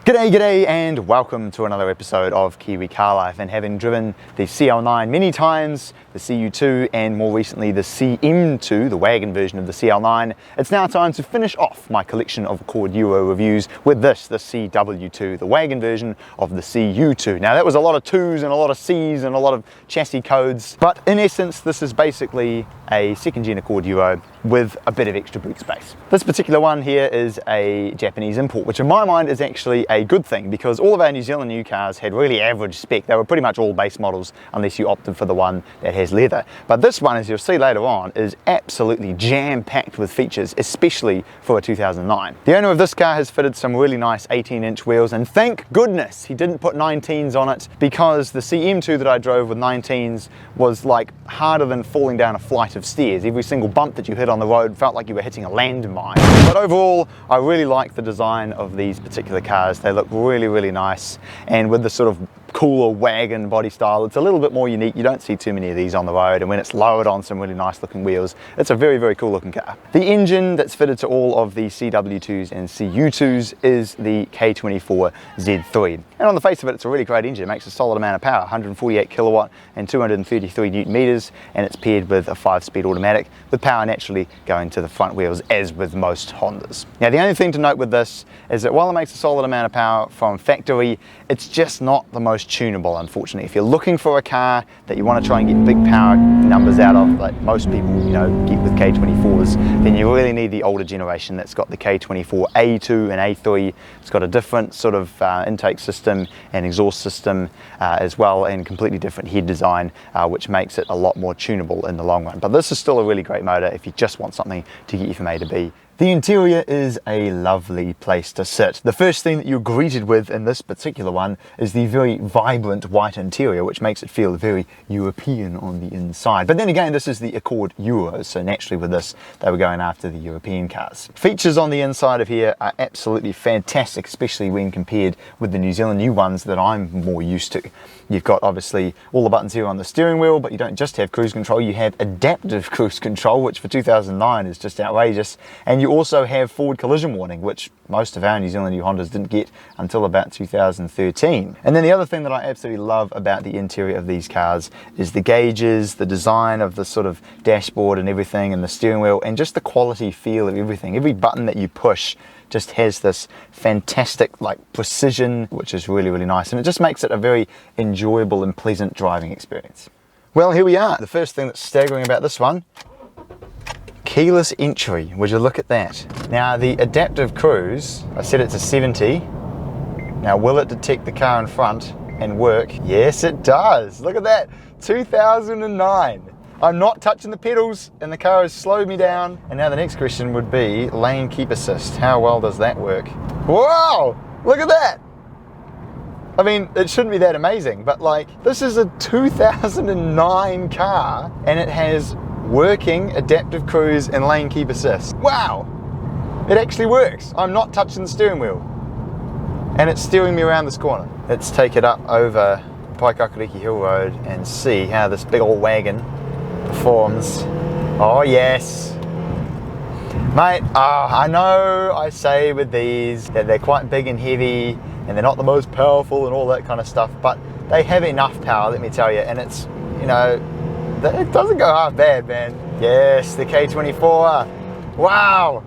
G'day and welcome to another episode of Kiwi Car Life. And having driven the CL9 many times, the CU2 and more recently the CM2, the wagon version of the CL9, it's now time to finish off my collection of Accord Euro reviews with this, the CW2, the wagon version of the CU2. Now that was a lot of 2s and a lot of C's and a lot of chassis codes, but in essence this is basically a second gen Accord Euro with a bit of extra boot space. This particular one here is a Japanese import, which in my mind is actually a good thing because all of our New Zealand new cars had really average spec. They were pretty much all base models unless you opted for the one that has leather. But this one, as you'll see later on, is absolutely jam-packed with features, especially for a 2009. The owner of this car has fitted some really nice 18-inch wheels, and thank goodness he didn't put 19s on it, because the CM2 that I drove with 19s was like harder than falling down a flight of stairs. Every single bump that you hit on the road felt like you were hitting a landmine. But overall, I really like the design of these particular cars. They look really nice, and with the sort of cooler wagon body style, it's a little bit more unique. You don't see too many of these on the road, and when it's lowered on some really nice looking wheels, it's a very cool looking car. The engine that's fitted to all of the CW2s and CU2s is the K24 Z3, and on the face of it, it's a really great engine. It makes a solid amount of power, 148 kilowatt and 233 newton meters, and it's paired with a 5-speed automatic with power naturally going to the front wheels, as with most Hondas. Now the only thing to note with this is that while it makes a solid amount of power from factory, it's just not the most tunable, unfortunately. If you're looking for a car that you want to try and get big power numbers out of, like most people get with K24s, then you really need the older generation that's got the K24 A2 and A3. It's got a different sort of intake system and exhaust system as well, and completely different head design, which makes it a lot more tunable in the long run. But this is still a really great motor if you just want something to get you from A to B. The interior is a lovely place to sit. The first thing that you're greeted with in this particular one is the very vibrant white interior, which makes it feel very European on the inside. But then again, this is the Accord Euro, so naturally with this, they were going after the European cars. Features on the inside of here are absolutely fantastic, especially when compared with the New Zealand new ones that I'm more used to. You've got obviously all the buttons here on the steering wheel, but you don't just have cruise control, you have adaptive cruise control, which for 2009 is just outrageous. And you also have forward collision warning, which most of our New Zealand new Hondas didn't get until about 2013. And then the other thing that I absolutely love about the interior of these cars is the gauges, the design of the sort of dashboard and everything, and the steering wheel, and just the quality feel of everything. Every button that you push just has this fantastic precision, which is really nice, and it just makes it a very enjoyable and pleasant driving experience. Well, here we are. The first thing that's staggering about this one: keyless entry. Would you look at that? Now the adaptive cruise, I set it to 70. Now will it detect the car in front and work? Yes it does. Look at that, 2009. I'm not touching the pedals and the car has slowed me down. And now the next question would be lane keep assist. How well does that work? Whoa, look at that. I mean, it shouldn't be that amazing, but this is a 2009 car and it has working adaptive cruise and lane keep assist. Wow, it actually works. I'm not touching the steering wheel and it's steering me around this corner. Let's take it up over Paikakariki Hill Road and see how this big old wagon performs. Oh yes, mate. I know I say with these that they're quite big and heavy and they're not the most powerful and all that kind of stuff, but they have enough power, let me tell you, and it's, it doesn't go half bad, man. Yes, the K24. Wow.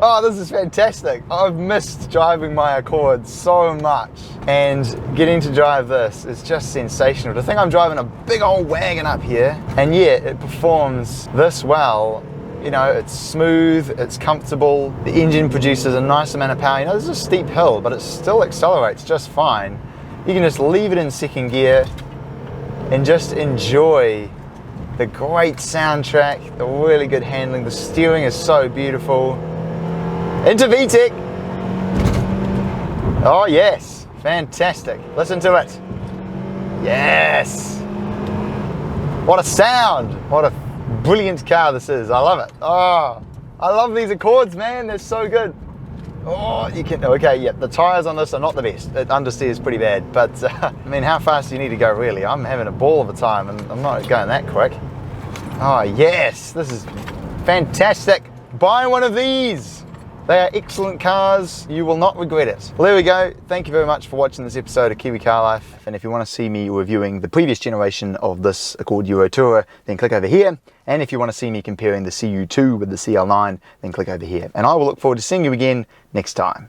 Oh, this is fantastic. I've missed driving my Accord so much, and getting to drive this is just sensational. To think I'm driving a big old wagon up here, and yet it performs this well. It's smooth, it's comfortable. The engine produces a nice amount of power. This is a steep hill, but it still accelerates just fine. You can just leave it in second gear and just enjoy the great soundtrack, the really good handling. The steering is so beautiful. Into VTEC. Oh yes, fantastic. Listen to it. Yes. What a sound. What a brilliant car this is. I love it. Oh, I love these Accords, man. They're so good. Oh, okay, yeah, the tires on this are not the best. It understeers pretty bad, but I mean, how fast do you need to go really? I'm having a ball of a time and I'm not going that quick. Oh yes, this is fantastic. Buy one of these. They are excellent cars. You will not regret it. Well, there we go. Thank you very much for watching this episode of Kiwi Car Life. And if you want to see me reviewing the previous generation of this Accord Euro Tourer, then click over here. And if you want to see me comparing the CU2 with the CL9, then click over here. And I will look forward to seeing you again next time.